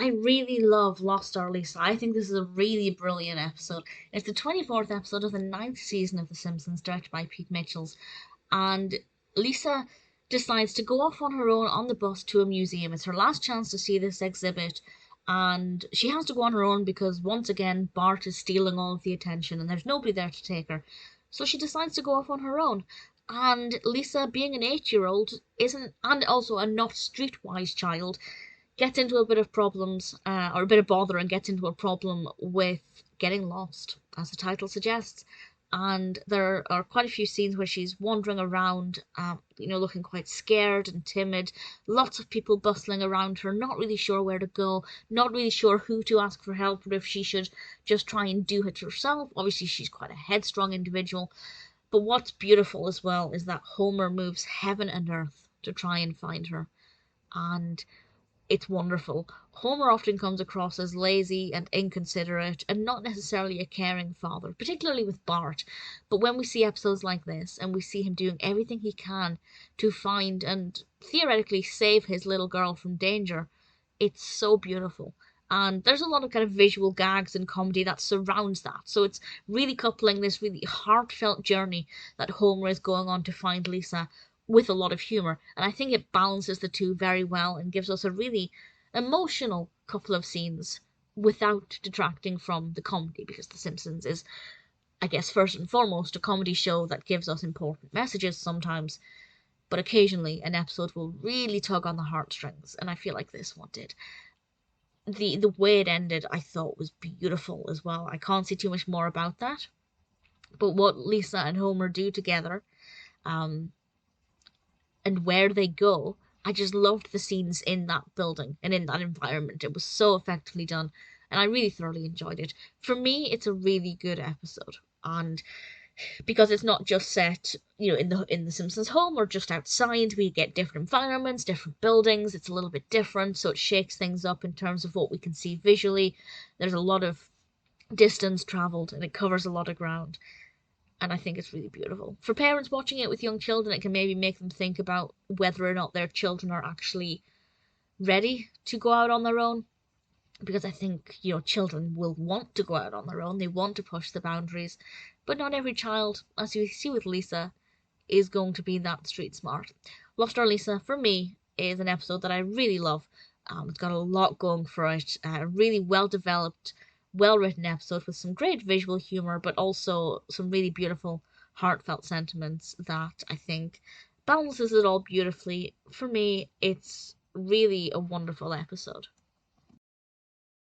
I really love Lost Star Lisa. I think this is a really brilliant episode. It's the 24th episode of the ninth season of The Simpsons, directed by Pete Michels. And Lisa decides to go off on her own on the bus to a museum. It's her last chance to see this exhibit, and she has to go on her own because once again Bart is stealing all of the attention and there's nobody there to take her. So she decides to go off on her own. And Lisa, being an 8-year-old, isn't, and also a not streetwise child, gets into a bit of problems, or a bit of bother, and gets into a problem with getting lost, as the title suggests. And there are quite a few scenes where she's wandering around, looking quite scared and timid. Lots of people bustling around her, not really sure where to go, not really sure who to ask for help, or if she should just try and do it herself. Obviously, she's quite a headstrong individual. But what's beautiful as well is that Homer moves heaven and earth to try and find her. And it's wonderful. Homer often comes across as lazy and inconsiderate and not necessarily a caring father, particularly with Bart. But when we see episodes like this and we see him doing everything he can to find and theoretically save his little girl from danger, it's so beautiful. And there's a lot of kind of visual gags and comedy that surrounds that. So it's really coupling this really heartfelt journey that Homer is going on to find Lisa with a lot of humour. And I think it balances the two very well and gives us a really emotional couple of scenes without detracting from the comedy, because The Simpsons is, I guess, first and foremost a comedy show that gives us important messages sometimes, but occasionally an episode will really tug on the heartstrings, and I feel like this one did. The way it ended I thought was beautiful as well. I can't say too much more about that, but what Lisa and Homer do together, um, and where they go, I just loved the scenes in that building and in that environment. It was so effectively done, and I really thoroughly enjoyed it. For me, it's a really good episode, and because it's not just set, in the Simpsons home or just outside, we get different environments, different buildings. It's a little bit different, so it shakes things up in terms of what we can see visually. There's a lot of distance traveled, and it covers a lot of ground, and I think it's really beautiful. For parents watching it with young children, it can maybe make them think about whether or not their children are actually ready to go out on their own. Because I think, children will want to go out on their own, they want to push the boundaries, but not every child, as you see with Lisa, is going to be that street smart. Lost Star Lisa, for me, is an episode that I really love. It's got a lot going for it, a really well developed, well written episode with some great visual humour, but also some really beautiful, heartfelt sentiments that I think balances it all beautifully. For me, it's really a wonderful episode.